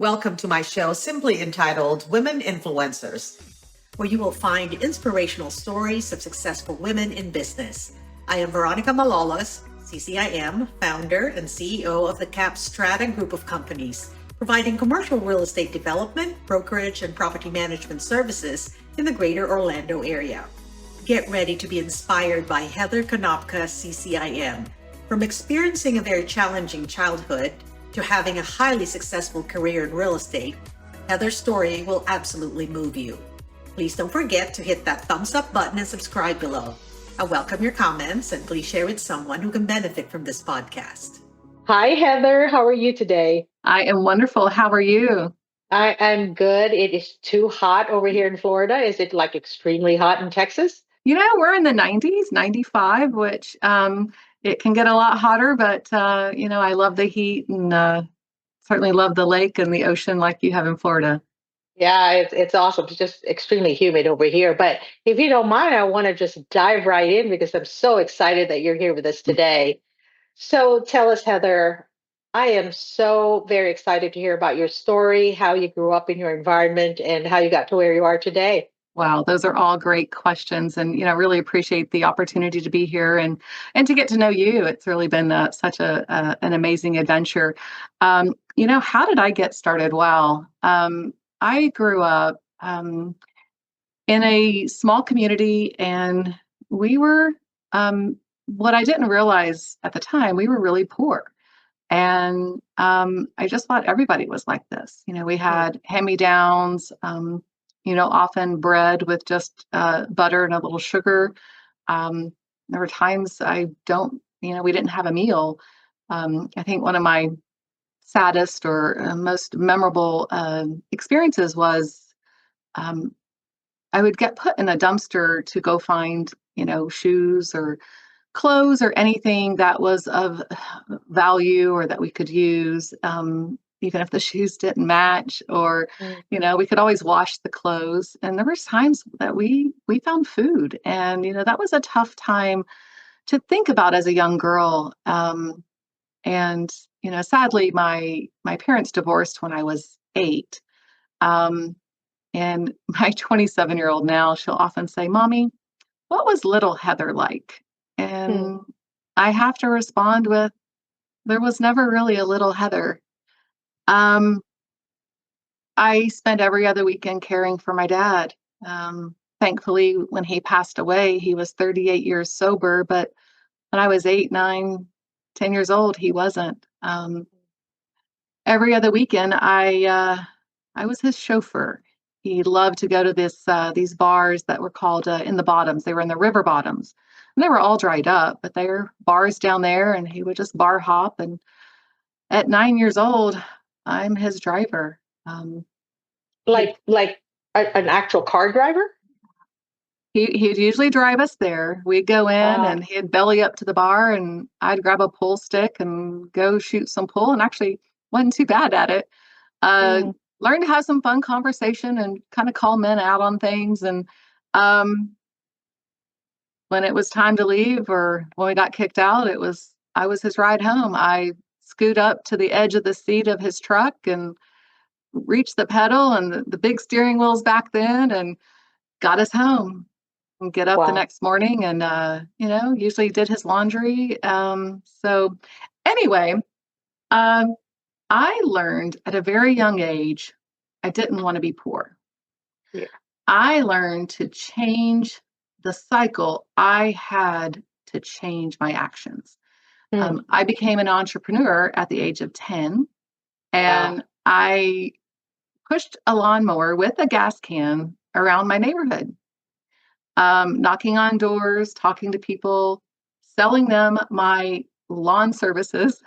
Welcome to my show, simply entitled Women Influencers, where you will find inspirational stories of successful women in business. I am Veronica Malolos, CCIM, founder and CEO of the Cap Strata Group of companies, providing commercial real estate development, brokerage, and property management services in the greater Orlando area. Get ready to be inspired by Heather Konopka, CCIM. From experiencing a very challenging childhood to having a highly successful career in real estate, Heather's story will absolutely move you. Please don't forget to hit that thumbs up button and subscribe below. I welcome your comments and please share with someone who can benefit from this podcast. Hi, Heather. How are you today? I am wonderful. How are you? I'm good. It is too hot over here in Florida. Is it like extremely hot in Texas? We're in the 90s, 95, which it can get a lot hotter, but I love the heat and certainly love the lake and the ocean like you have in Florida. Yeah, it's awesome. It's just extremely humid over here. But if you don't mind, I want to just dive right in because I'm so excited that you're here with us today. So tell us, Heather, I am so very excited to hear about your story, how you grew up in your environment, and how you got to where you are today. Wow, those are all great questions, and really appreciate the opportunity to be here and to get to know you. It's really been such an amazing adventure. How did I get started? Wow, I grew up in a small community, and we were what I didn't realize at the time, we were really poor. And I just thought everybody was like this. We had hand-me-downs, often bread with just butter and a little sugar. There were times we didn't have a meal. I think one of my saddest or most memorable experiences was I would get put in a dumpster to go find, shoes or clothes or anything that was of value or that we could use, even if the shoes didn't match, or Mm. we could always wash the clothes. And there was times that we found food, and that was a tough time to think about as a young girl. And sadly, my parents divorced when I was 8. And my 27-year-old now, she'll often say, "Mommy, what was little Heather like?" Hmm. And I have to respond with, there was never really a little Heather. Um, I spent every other weekend caring for my dad. Thankfully, when he passed away, he was 38 years sober, but when I was 8, 9, 10 years old, he wasn't. Every other weekend, I was his chauffeur. He loved to go to these bars that were called in the bottoms. They were in the river bottoms. And they were all dried up, but they were bars down there, and he would just bar hop. And at 9 years old, I'm his driver. He, Like an actual car driver? he'd usually drive us there. We'd go in, Uh, and he'd belly up to the bar, and I'd grab a pool stick and go shoot some pool. And actually, wasn't too bad at it. Uh, mm, Learned to have some fun conversation and kind of call men out on things. And um, when it was time to leave or when we got kicked out, I was his ride home. I scoot up to the edge of the seat of his truck and reached the pedal, and the big steering wheel's back then, and got us home. And get up the wow. next morning and usually did his laundry. So anyway, um, I learned at a very young age I didn't want to be poor. Yeah. I learned to change the cycle. I had to change my actions. Mm, I became an entrepreneur at the age of 10, wow. and I pushed a lawnmower with a gas can around my neighborhood, knocking on doors, talking to people, selling them my lawn services,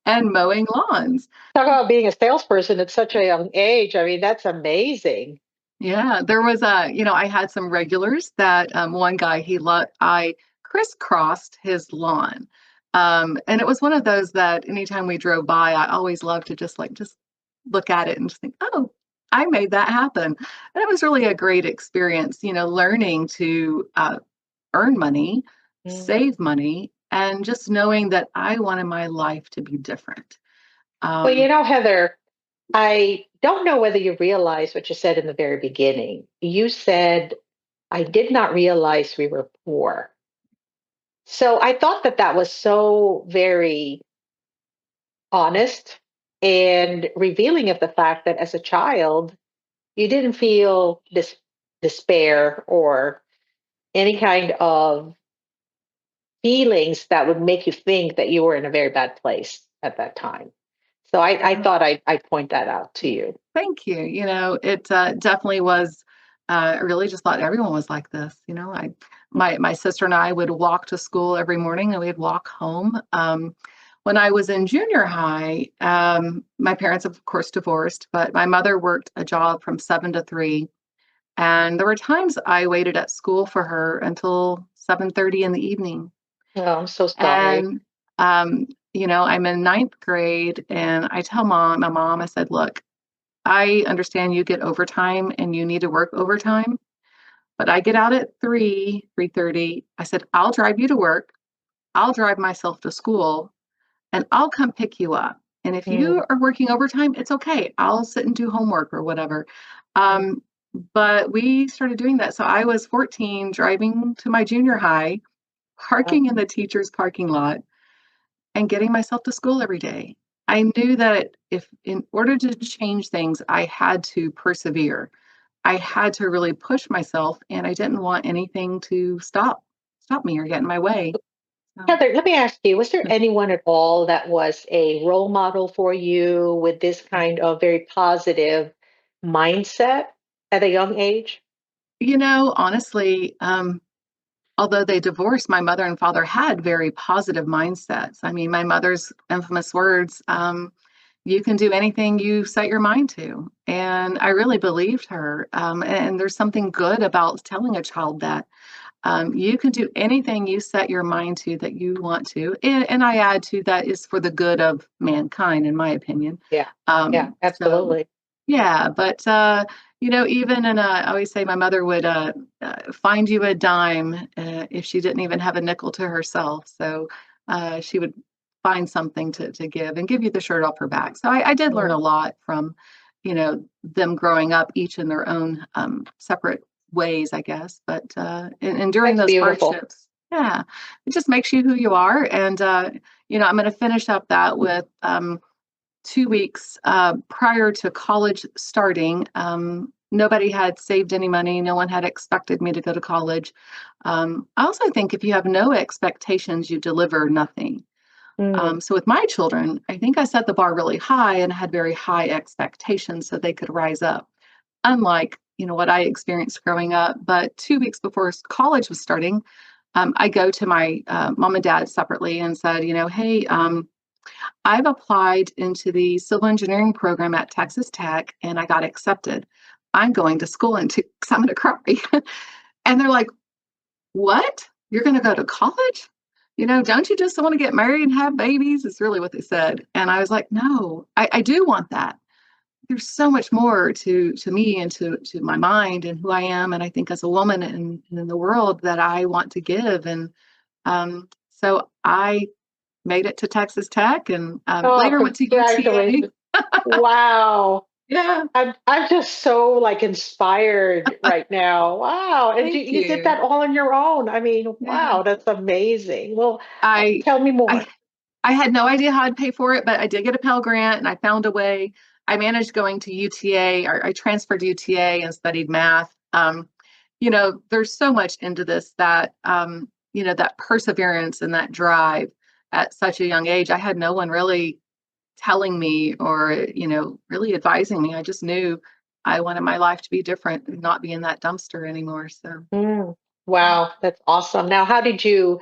and mowing lawns. Talk about being a salesperson at such a young age. I mean, that's amazing. Yeah, there was I had some regulars that one guy I crisscrossed his lawn. And it was one of those that anytime we drove by, I always loved to just look at it and just think, oh, I made that happen. And it was really a great experience, learning to earn money, Mm. save money, and just knowing that I wanted my life to be different. Well, Um, Heather, I don't know whether you realize what you said in the very beginning. You said, I did not realize we were poor. So I thought that that was so very honest and revealing of the fact that as a child, you didn't feel this despair or any kind of feelings that would make you think that you were in a very bad place at that time. So I thought I'd point that out to you. Thank you. It definitely was. I really just thought everyone was like this. My sister and I would walk to school every morning, and we'd walk home. When I was in junior high, my parents, of course, divorced, but my mother worked a job from 7 to 3, and there were times I waited at school for her until 7:30 in the evening. Oh, I'm so sorry. And I'm in ninth grade, and I tell my mom, I said, "Look, I understand you get overtime and you need to work overtime, but I get out at 3:30. I said, I'll drive you to work. I'll drive myself to school and I'll come pick you up. And if Mm, you are working overtime, it's okay. I'll sit and do homework or whatever." mm, Um, but we started doing that. So I was 14 driving to my junior high, wow. parking in the teacher's parking lot and getting myself to school every day. I knew that if in order to change things, I had to persevere. I had to really push myself, and I didn't want anything to stop me or get in my way. So, Heather, let me ask you, was there anyone at all that was a role model for you with this kind of very positive mindset at a young age? honestly, although they divorced, my mother and father had very positive mindsets. I mean, my mother's infamous words, you can do anything you set your mind to. And I really believed her. And there's something good about telling a child that. You can do anything you set your mind to that you want to. And I add to that is for the good of mankind, in my opinion. Yeah, yeah, So, absolutely. yeah, but, even I always say my mother would find you a dime if she didn't even have a nickel to herself. So she would find something to give and give you the shirt off her back. So I did learn Mm, a lot from, them growing up, each in their own separate ways, I guess. But and during that's those beautiful. hardships, yeah, it just makes you who you are. And I'm going to finish up that with 2 weeks prior to college starting. Nobody had saved any money. No one had expected me to go to college. I also think if you have no expectations, you deliver nothing. Mm, So with my children, I think I set the bar really high and had very high expectations so they could rise up, unlike what I experienced growing up. But 2 weeks before college was starting, I go to my mom and dad separately and said, hey, I've applied into the civil engineering program at Texas Tech and I got accepted. I'm going to school into because I'm going to cry. And they're like, "What? You're going to go to college? Don't you just want to get married and have babies?" It's really what they said. And I was like, "No, I do want that. There's so much more to me and to my mind and who I am. And I think as a woman and in the world that I want to give." And so I made it to Texas Tech and oh, later went to UTA. congratulations. Wow. Yeah, I'm just so like inspired right now. Wow. And thank you did you. that all on your own. I mean, Yeah. wow, that's amazing. Well, I tell me I more. I had no idea how I'd pay for it, but I did get a Pell Grant and I found a way. I managed going to UTA, or I transferred to UTA and studied math. There's so much into this that that perseverance and that drive at such a young age. I had no one really telling me or, really advising me. I just knew I wanted my life to be different and not be in that dumpster anymore. So, Mm, yeah. wow, that's awesome. Now, how did you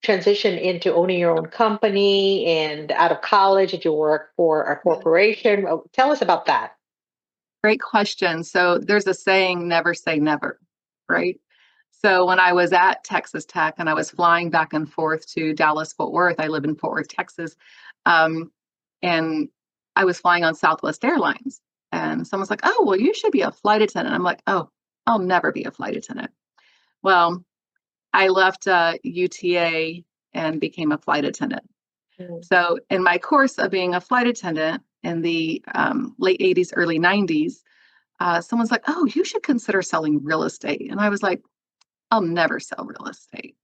transition into owning your own company and out of college? Did you work for a corporation? Tell us about that. Great question. So there's a saying, never say never, right? So when I was at Texas Tech and I was flying back and forth to Dallas, Fort Worth, I live in Fort Worth, Texas, um, and I was flying on Southwest Airlines. And someone's like, "Oh, well, you should be a flight attendant." I'm like, "Oh, I'll never be a flight attendant." Well, I left UTA and became a flight attendant. Mm, So in my course of being a flight attendant, in the late 80s, early 90s, someone's like, "Oh, you should consider selling real estate." And I was like, "I'll never sell real estate."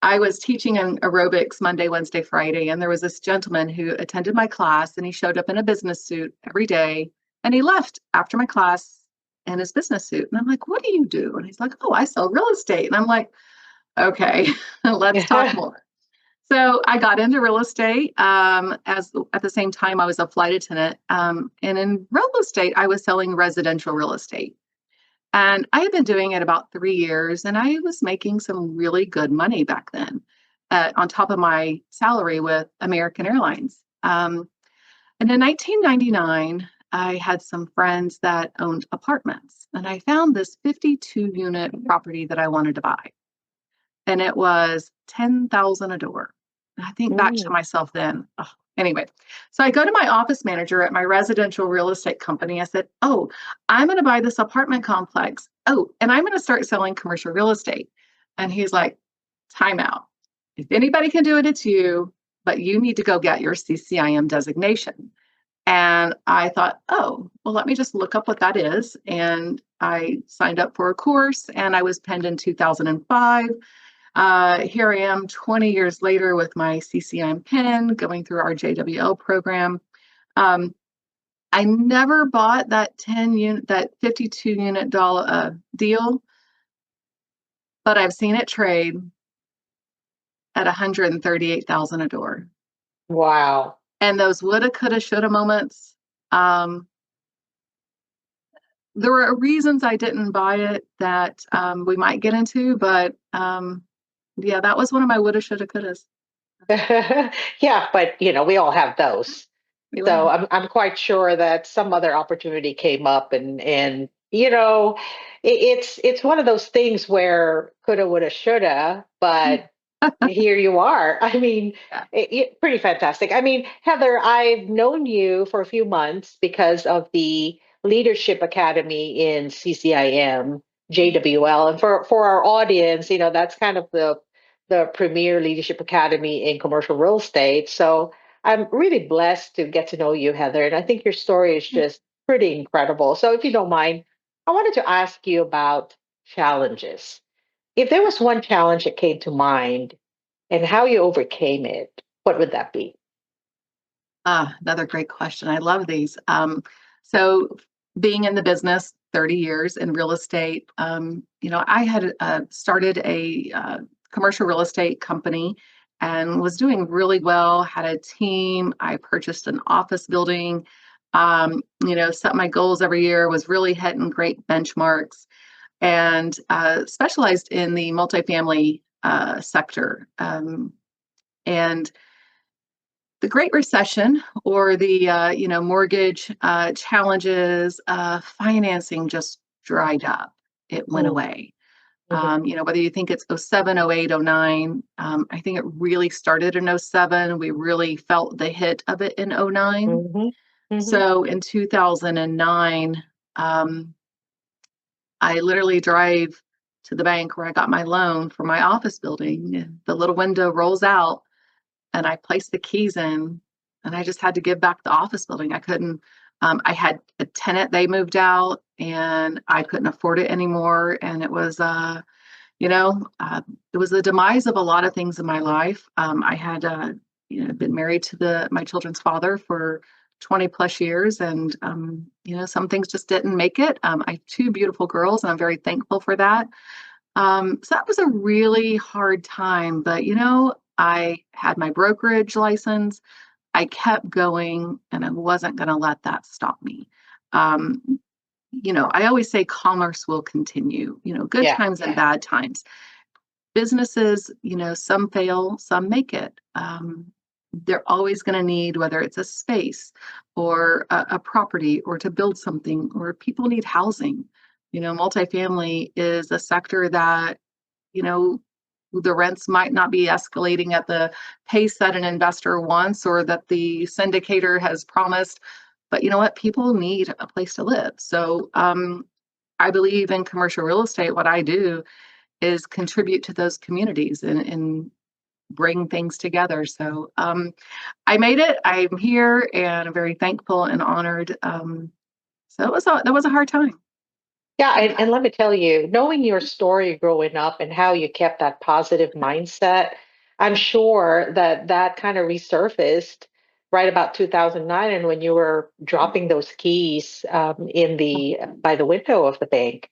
I was teaching in aerobics Monday, Wednesday, Friday, and there was this gentleman who attended my class, and he showed up in a business suit every day, and he left after my class in his business suit. And I'm like, "What do you do?" And he's like, "Oh, I sell real estate." And I'm like, "Okay, let's talk more." So I got into real estate. As at the same time, I was a flight attendant, and in real estate, I was selling residential real estate. And I had been doing it about 3 years, and I was making some really good money back then, on top of my salary with American Airlines. And in 1999, I had some friends that owned apartments, and I found this 52-unit property that I wanted to buy, and it was 10,000 a door. And I think back to Mm. myself then. Oh, anyway, so I go to my office manager at my residential real estate company. I said, "Oh, I'm going to buy this apartment complex. Oh, and I'm going to start selling commercial real estate." And he's like, "Time out. If anybody can do it, it's you, but you need to go get your CCIM designation." And I thought, "Oh, well, let me just look up what that is." And I signed up for a course, and I was penned in 2005. Here I am 20 years later with my CCIM pin going through our JWL program. Um, I never bought that 52 unit dollar deal, but I've seen it trade at 138,000 a door. Wow. And those woulda, coulda, shoulda moments. Um, there were reasons I didn't buy it that we might get into, but yeah, that was one of my woulda, shoulda, couldas. Yeah, but we all have those. We So learn. I'm quite sure that some other opportunity came up, and it's one of those things where coulda, woulda, shoulda, but here you are. I mean, Yeah. pretty fantastic. I mean, Heather, I've known you for a few months because of the Leadership Academy in CCIM, JWL, and for our audience, that's kind of the premier leadership academy in commercial real estate. So I'm really blessed to get to know you, Heather, and I think your story is just pretty incredible. So if you don't mind, I wanted to ask you about challenges. If there was one challenge that came to mind and how you overcame it, what would that be? Another great question. I love these. So being in the business 30 years in real estate, I had started a commercial real estate company and was doing really well, had a team. I purchased an office building, set my goals every year, was really hitting great benchmarks, and specialized in the multifamily sector. And the Great Recession, or the mortgage challenges, financing just dried up. It went Mm, away. mhm, Whether you think it's '07, '08, '09, I think it really started in '07. We really felt the hit of it in '09. mhm, mhm, So in 2009, um, I literally drive to the bank where I got my loan for my office building. The little window rolls out, and I placed the keys in, and I just had to give back the office building. I couldn't. I had a tenant; they moved out, and I couldn't afford it anymore. And it was, you know, uh, it was the demise of a lot of things in my life. I had, been married to the my children's father for 20 plus years, and some things just didn't make it. I have two beautiful girls, and I'm very thankful for that. So that was a really hard time, but I had my brokerage license. I kept going, and I wasn't going to let that stop me. Um, I always say commerce will continue, good yeah. times and bad times. Businesses, some fail, some make it. They're always going to need, whether it's a space or a property or to build something, or people need housing. Multifamily is a sector that, you know, the rents might not be escalating at the pace that an investor wants or that the syndicator has promised. But you know what? People need a place to live. So I believe in commercial real estate. What I do is contribute to those communities and bring things together. So I made it. I'm here, and I'm very thankful and honored. So that was a hard time. Yeah, and let me tell you, knowing your story growing up and how you kept that positive mindset, I'm sure that that kind of resurfaced right about 2009, and when you were dropping those keys in the by the window of the bank.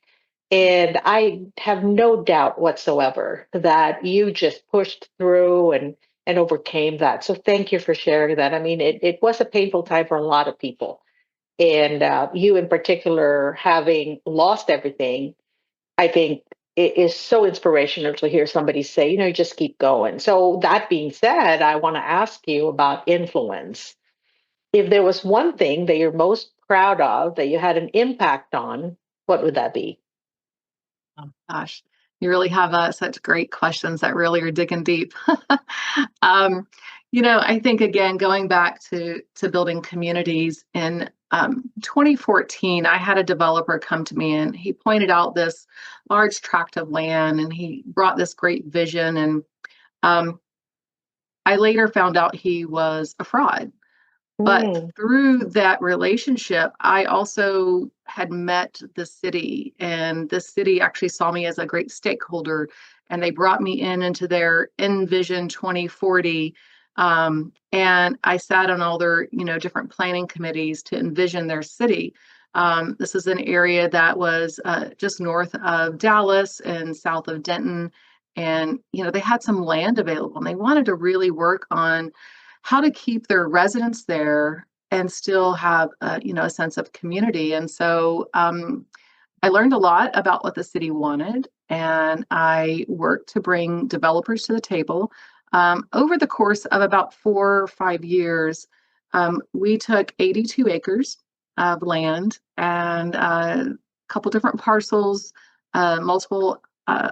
And I have no doubt whatsoever that you just pushed through and overcame that. So thank you for sharing that. I mean, it was a painful time for a lot of people. And you in particular, having lost everything, I think it is so inspirational to hear somebody say, you know, just keep going. So that being said, I want to ask you about influence. If there was one thing that you're most proud of that you had an impact on, what would that be? Oh, gosh, you really have such great questions that really are digging deep. um, I think again, going back to building communities in 2014, I had a developer come to me and he pointed out this large tract of land and he brought this great vision. And um, I later found out he was a fraud. But Mm, through that relationship, I also had met the city, and the city actually saw me as a great stakeholder, and they brought me into their Envision 2040. And I sat on all their, different planning committees to envision their city. This is an area that was just north of Dallas and south of Denton. And, they had some land available, and they wanted to really work on how to keep their residents there and still have a sense of community. And so I learned a lot about what the city wanted, and I worked to bring developers to the table. Over the course of about 4 or 5 years, we took 82 acres of land and a couple different parcels, multiple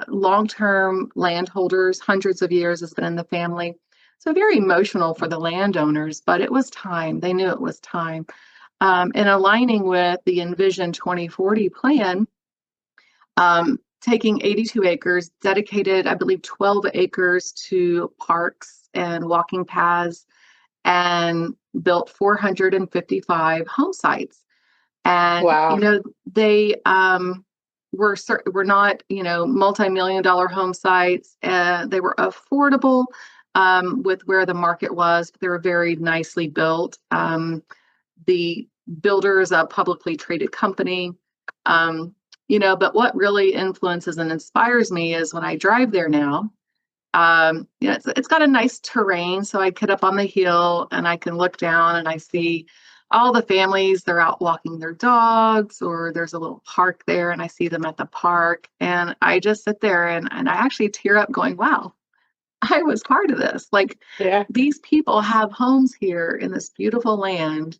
long-term landholders, hundreds of years has been in the family. So very emotional for the landowners, but it was time. They knew it was time. And aligning with the Envision 2040 plan, taking 82 acres, dedicated, I believe, 12 acres to parks and walking paths, and built 455 home sites. And wow. they were not multi-million dollar home sites. They were affordable with where the market was, but they were very nicely built. The builder is a publicly traded company. Um, but what really influences and inspires me is when I drive there now. It's got a nice terrain, so I get up on the hill and I can look down and I see all the families. They're out walking their dogs, or there's a little park there, and I see them at the park, and I just sit there and I actually tear up, going, "Wow, I was part of this. Like Yeah. these people have homes here in this beautiful land,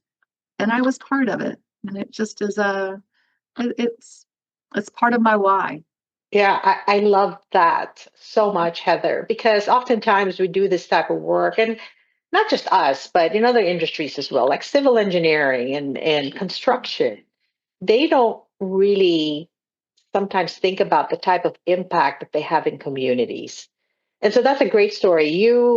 and I was part of it." And it just is it's part of my why. Yeah, I love that so much, Heather, because oftentimes we do this type of work, and not just us, but in other industries as well, like civil engineering and construction. They don't really sometimes think about the type of impact that they have in communities. And so that's a great story.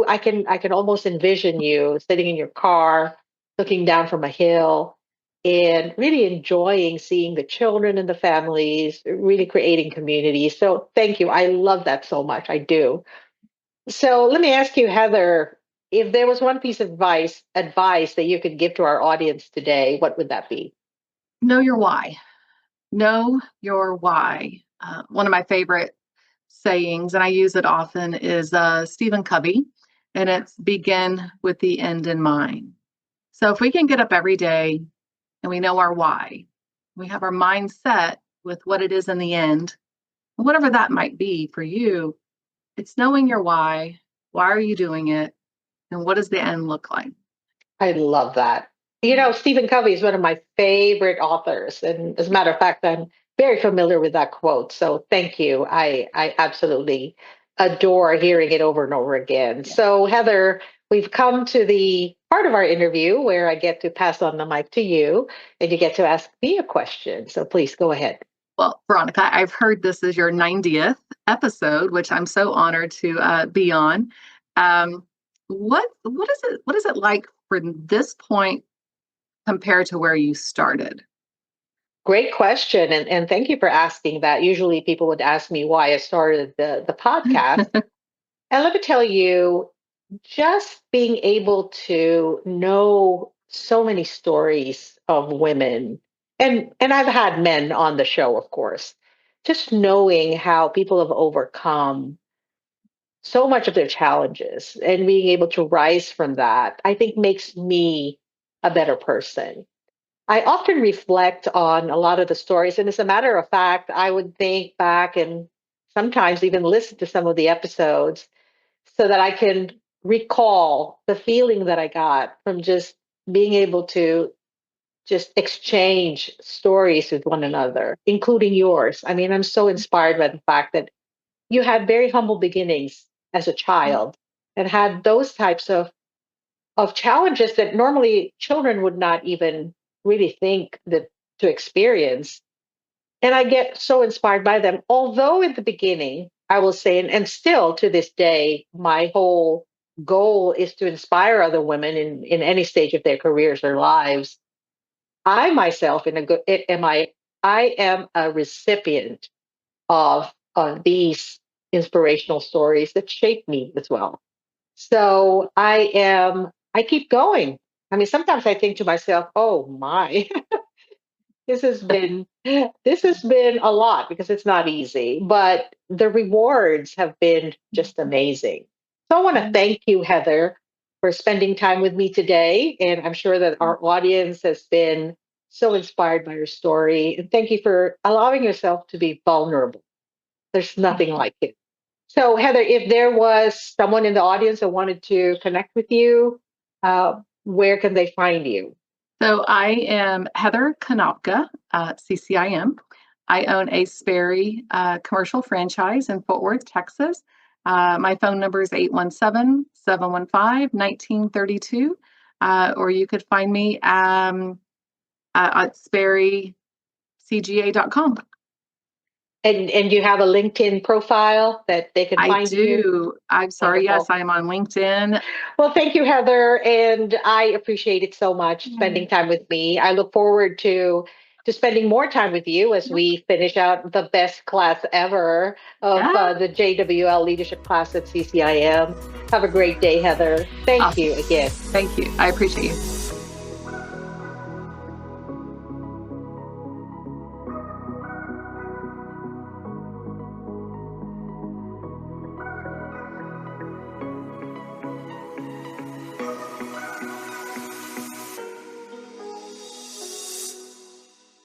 I can almost envision you sitting in your car, looking down from a hill, and really enjoying seeing the children and the families, really creating community. So thank you. I love that so much. I do. So let me ask you, Heather, if there was one piece of advice that you could give to our audience today, what would that be? Know your why. Know your why. One of my favorite sayings, and I use it often, is Stephen Covey, and it's begin with the end in mind. So if we can get up every day and we know our why, we have our mind set with what it is in the end, whatever that might be for you, it's knowing your why. Why are you doing it? And what does the end look like? I love that. You know, Stephen Covey is one of my favorite authors. And as a matter of fact, I'm very familiar with that quote. So thank you. I absolutely adore hearing it over and over again. Yeah. So, Heather, we've come to the part of our interview where I get to pass on the mic to you and you get to ask me a question. So please go ahead. Well, Veronica, I've heard this is your 90th episode, which I'm so honored to be on. What is it like from this point compared to where you started? Great question. And thank you for asking that. Usually people would ask me why I started the podcast. And let me tell you, just being able to know so many stories of women, and I've had men on the show, of course, just knowing how people have overcome so much of their challenges and being able to rise from that, I think makes me a better person. I often reflect on a lot of the stories. And as a matter of fact, I would think back and sometimes even listen to some of the episodes so that I can recall the feeling that I got from just being able to just exchange stories with one another, including yours. I mean, I'm so inspired by the fact that you had very humble beginnings as a child and had those types of challenges that normally children would not even really think that to experience. And I get so inspired by them. Although in the beginning, I will say, and still to this day, my whole goal is to inspire other women in any stage of their careers or lives. I myself, in a good, I am a recipient of these inspirational stories that shape me as well. So I keep going. I mean, sometimes I think to myself, oh my, this has been a lot because it's not easy, but the rewards have been just amazing. So I want to thank you, Heather, for spending time with me today. And I'm sure that our audience has been so inspired by your story. And thank you for allowing yourself to be vulnerable. There's nothing like it. So, Heather, if there was someone in the audience that wanted to connect with you, where can they find you? So I am Heather Konopka, CCIM. I own a Sperry commercial franchise in Fort Worth, Texas. My phone number is 817-715-1932. Or you could find me at sperrycga.com. And you have a LinkedIn profile that they can I find you? do. I'm sorry. Yes, Wonderful. I am on LinkedIn. Well, thank you, Heather, and I appreciate it so much spending time with me. I look forward to spending more time with you as we finish out the best class ever of Yeah. the JWL leadership class at CCIM. Have a great day, Heather. Thank Awesome. you again. Thank you. I appreciate you.